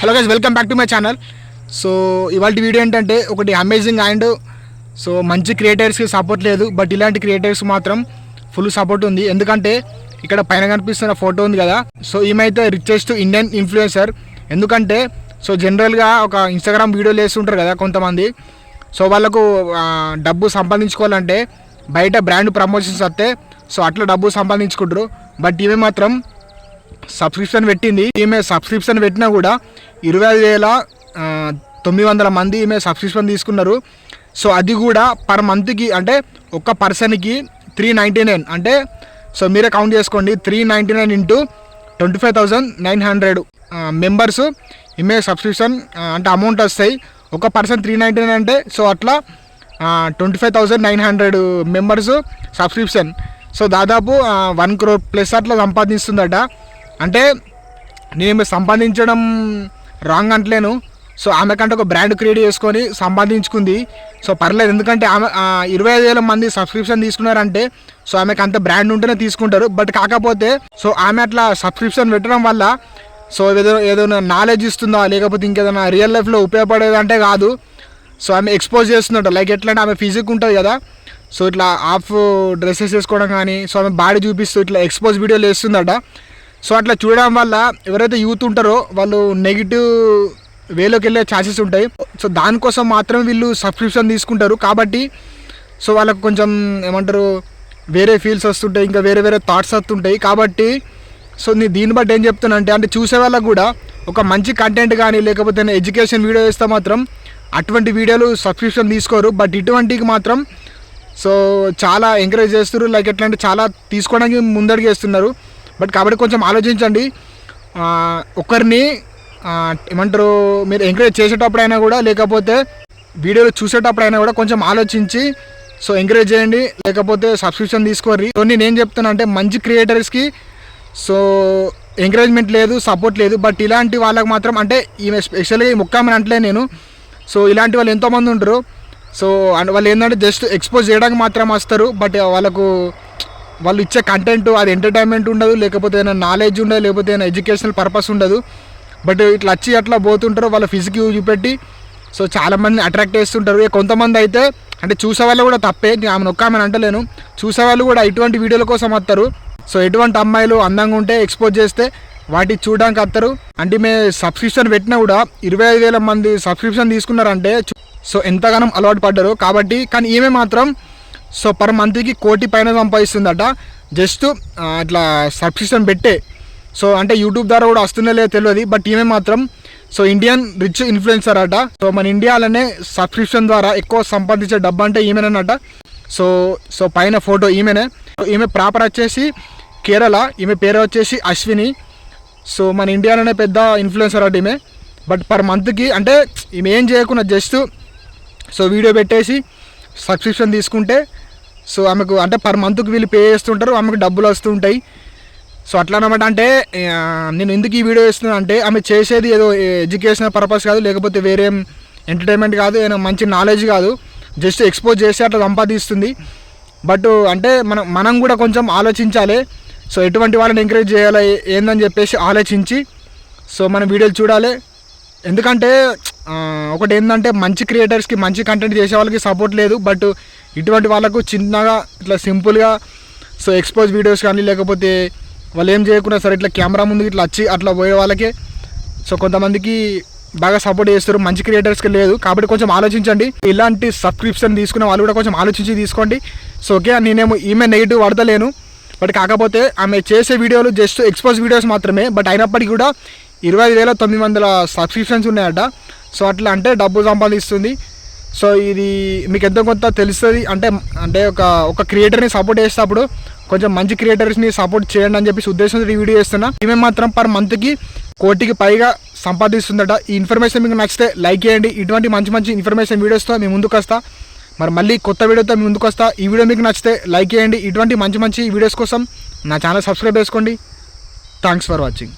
Hello guys, welcome back to my channel. So ఇవాళ video ఏంటంటే ఒకటి అమేజింగ్ అండ్ సో మంచి క్రియేటర్స్కి సపోర్ట్ లేదు, బట్ ఇలాంటి క్రియేటర్స్ మాత్రం ఫుల్ సపోర్ట్ ఉంది. ఎందుకంటే ఇక్కడ పైన కనిపిస్తున్న ఫోటో ఉంది కదా, సో ఈమెయితే రిచెస్ట్ ఇండియన్ ఇన్ఫ్లుయెన్సర్. ఎందుకంటే సో జనరల్గా ఒక ఇన్స్టాగ్రామ్ వీడియోలు వేస్తుంటారు కదా కొంతమంది, సో వాళ్ళకు డబ్బు సంపాదించుకోవాలంటే బయట బ్రాండ్ ప్రమోషన్స్ వస్తే సో అట్లా డబ్బు సంపాదించుకుంటారు. బట్ ఈమె మాత్రం సబ్స్క్రిప్షన్ పెట్టింది. ఈమె సబ్స్క్రిప్షన్ పెట్టినా కూడా 25,900 మంది ఈమె సబ్స్క్రిప్షన్ తీసుకున్నారు. సో అది కూడా పర్ మంత్కి, అంటే ఒక్క పర్సన్కి 399, అంటే సో మీరే కౌంట్ చేసుకోండి, 399 ఇంటూ 25,900 మెంబర్స్ ఈమె సబ్స్క్రిప్షన్ అంటే అమౌంట్ వస్తాయి. ఒక పర్సన్ 399 అంటే సో అట్లా 25,900 మెంబర్స్ సబ్స్క్రిప్షన్. సో దాదాపు 1 crore ప్లస్ అట్లా సంపాదిస్తుందట. అంటే నేను సంపాదించడం రాంగ్ అంటలేను, సో ఆమెకంటే ఒక బ్రాండ్ క్రియేట్ చేసుకొని సంపాదించుకుంది. సో పర్లేదు, ఎందుకంటే ఆమె 25,000 మంది సబ్స్క్రిప్షన్ తీసుకున్నారంటే సో ఆమెకు అంత బ్రాండ్ ఉంటేనే తీసుకుంటారు. బట్ కాకపోతే సో ఆమె అట్లా సబ్స్క్రిప్షన్ పెట్టడం వల్ల సో ఏదైనా నాలెడ్జ్ ఇస్తుందా లేకపోతే ఇంకేదైనా రియల్ లైఫ్లో ఉపయోగపడేదంటే కాదు. సో ఆమె ఎక్స్పోజ్ చేస్తుందట. లైక్ ఎట్లా అంటే ఆమె ఫిజిక్ ఉంటుంది కదా, సో ఇట్లా హాఫ్ డ్రెస్సెస్ వేసుకోవడం కానీ, సో ఆమె బాడీ చూపిస్తూ ఇట్లా ఎక్స్పోజ్ వీడియోలు వేస్తుందట. సో అట్లా చూడడం వల్ల ఎవరైతే యూత్ ఉంటారో వాళ్ళు నెగిటివ్ వేలోకి వెళ్ళే ఛాన్సెస్ ఉంటాయి. సో దానికోసం మాత్రం వీళ్ళు సబ్స్క్రిప్షన్ తీసుకుంటారు. కాబట్టి సో వాళ్ళకు కొంచెం ఏమంటారు, వేరే ఫీల్స్ వస్తుంటాయి, ఇంకా వేరే వేరే థాట్స్ వస్తుంటాయి. కాబట్టి సో నేను దీన్ని బట్టి ఏం చెప్తానంటే, అంటే చూసే వాళ్ళకు కూడా ఒక మంచి కంటెంట్ కానీ లేకపోతే ఎడ్యుకేషన్ వీడియో వేస్తే మాత్రం అటువంటి వీడియోలు సబ్స్క్రిప్షన్ తీసుకోరు. బట్ ఇటువంటికి మాత్రం సో చాలా ఎంకరేజ్ చేస్తారు. లైక్ ఎట్లా అంటే చాలా తీసుకోవడానికి ముందడుగు వేస్తున్నారు. బట్ కాబట్టి కొంచెం ఆలోచించండి. ఒకరిని ఏమంటారు, మీరు ఎంకరేజ్ చేసేటప్పుడైనా కూడా లేకపోతే వీడియోలు చూసేటప్పుడైనా కూడా కొంచెం ఆలోచించి సో ఎంకరేజ్ చేయండి, లేకపోతే సబ్స్క్రిప్షన్ తీసుకోర్రి. సో నేను చెప్తున్నా అంటే మంచి క్రియేటర్స్కి సో ఎంకరేజ్మెంట్ లేదు, సపోర్ట్ లేదు. బట్ ఇలాంటి వాళ్ళకి మాత్రం, అంటే ఈమె స్పెషల్గా ఈ ముఖ్యమని అంటలే నేను, సో ఇలాంటి వాళ్ళు ఎంతోమంది ఉంటారు. సో వాళ్ళు ఏంటంటే జస్ట్ ఎక్స్పోజ్ చేయడానికి మాత్రం వస్తారు. బట్ వాళ్ళు ఇచ్చే కంటెంట్ అది ఎంటర్టైన్మెంట్ ఉండదు, లేకపోతే ఏదైనా నాలెడ్జ్ ఉండదు, లేకపోతే ఏదైనా ఎడ్యుకేషనల్ పర్పస్ ఉండదు. బట్ ఇట్లా వచ్చి అట్లా పోతుంటారు, వాళ్ళ ఫిజిక్ చూపెట్టి సో చాలామంది అట్రాక్ట్ చేస్తుంటారు. కొంతమంది అయితే అంటే చూసేవాళ్ళు కూడా తప్పే, ఆమెను ఒక్కమని అంటలేను, చూసేవాళ్ళు కూడా ఇటువంటి వీడియోల కోసం వస్తారు. సో ఎటువంటి అమ్మాయిలు అందంగా ఉంటే ఎక్స్పోజ్ చేస్తే వాటి చూడడానికి వస్తారు. అంటే మేము సబ్స్క్రిప్షన్ పెట్టినా కూడా 25,000 మంది సబ్స్క్రిప్షన్ తీసుకున్నారంటే సో ఎంతగానో అలవాటు పడ్డారు. కాబట్టి కానీ ఈమె మాత్రం సో పర్ మంత్కి 1 కోటి పైన సంపాదిస్తుందట, జస్ట్ ఇట్లా సబ్స్క్రిప్షన్ పెట్టే. సో అంటే యూట్యూబ్ ద్వారా కూడా వస్తుందో లేదో తెలియదు. బట్ ఈమె మాత్రం సో ఇండియన్ రిచ్ ఇన్ఫ్లుయెన్సర్ అట. సో మన ఇండియాలోనే సబ్స్క్రిప్షన్ ద్వారా ఎక్కువ సంపాదించే డబ్బు అంటే ఈమెనట. సో పైన ఫోటో ఈమెనే. ఈమె ప్రాపర్ వచ్చేసి కేరళ, ఈమె పేరు వచ్చేసి అశ్విని. సో మన ఇండియాలోనే పెద్ద ఇన్ఫ్లుయెన్సర్ అట ఈమె. బట్ పర్ మంత్కి, అంటే ఈమె ఏం చేయకుండా జస్ట్ సో వీడియో పెట్టేసి సబ్స్క్రిప్షన్ తీసుకుంటే సో ఆమెకు అంటే పర్ మంత్కి వీళ్ళు పే చేస్తుంటారు, ఆమెకు డబ్బులు వస్తుంటాయి. సో అట్లా అనమాట. అంటే నేను ఎందుకు ఈ వీడియో ఇస్తున్నాను అంటే, ఆమె చేసేది ఏదో ఎడ్యుకేషనల్ పర్పస్ కాదు, లేకపోతే వేరే ఎంటర్టైన్మెంట్ కాదు, ఏదైనా మంచి నాలెడ్జ్ కాదు, జస్ట్ ఎక్స్పోజ్ చేసి అట్లా సంపాదిస్తుంది. బట్ అంటే మనం కూడా కొంచెం ఆలోచించాలి. సో ఎటువంటి వాళ్ళని ఎంకరేజ్ చేయాలి ఏందని చెప్పేసి ఆలోచించి సో మన వీడియోలు చూడాలి. ఎందుకంటే ఒకటి ఏంటంటే మంచి క్రియేటర్స్కి, మంచి కంటెంట్ చేసే వాళ్ళకి సపోర్ట్ లేదు. బట్ ఇటువంటి వాళ్ళకు చిన్నగా ఇట్లా సింపుల్గా సో ఎక్స్పోజ్ వీడియోస్ కానీ, లేకపోతే వాళ్ళు ఏం చేయకుండా సరే ఇట్లా కెమెరా ముందుకు ఇట్లా వచ్చి అట్లా పోయే వాళ్ళకే సో కొంతమందికి బాగా సపోర్ట్ చేస్తారు, మంచి క్రియేటర్స్కి లేదు. కాబట్టి కొంచెం ఆలోచించండి. ఇలాంటి సబ్స్క్రిప్షన్ తీసుకునే వాళ్ళు కూడా కొంచెం ఆలోచించి తీసుకోండి. సో ఓకే, నేనేమో ఈమె నెగిటివ్ పడతలేను, బట్ కాకపోతే ఆమె చేసే వీడియోలు జస్ట్ ఎక్స్పోజ్ వీడియోస్ మాత్రమే. బట్ అయినప్పటికీ కూడా 25,900 సబ్స్క్రిప్షన్స్ ఉన్నాయట. సో అట్లా అంటే డబ్బు సంపాదిస్తుంది. సో ఇది మీకు ఎంతో కొంత తెలుస్తుంది. అంటే ఒక క్రియేటర్ని సపోర్ట్ చేసేటప్పుడు కొంచెం మంచి క్రియేటర్స్ని సపోర్ట్ చేయండి అని చెప్పేసి ఉద్దేశంతో ఈ వీడియో చేస్తున్నా. ఈమె మాత్రం పర్ మంత్కి 1 కోటికి పైగా సంపాదిస్తుందట. ఈ ఇన్ఫర్మేషన్ మీకు నచ్చితే లైక్ చేయండి. ఇటువంటి మంచి మంచి ఇన్ఫర్మేషన్ వీడియోస్తో మీ ముందుకు వస్తా. మరి మళ్ళీ కొత్త వీడియోతో మీ ముందుకు వస్తా. ఈ వీడియో మీకు నచ్చితే లైక్ చేయండి. ఇటువంటి మంచి మంచి వీడియోస్ కోసం నా ఛానల్ సబ్స్క్రైబ్ చేసుకోండి. Thanks for watching.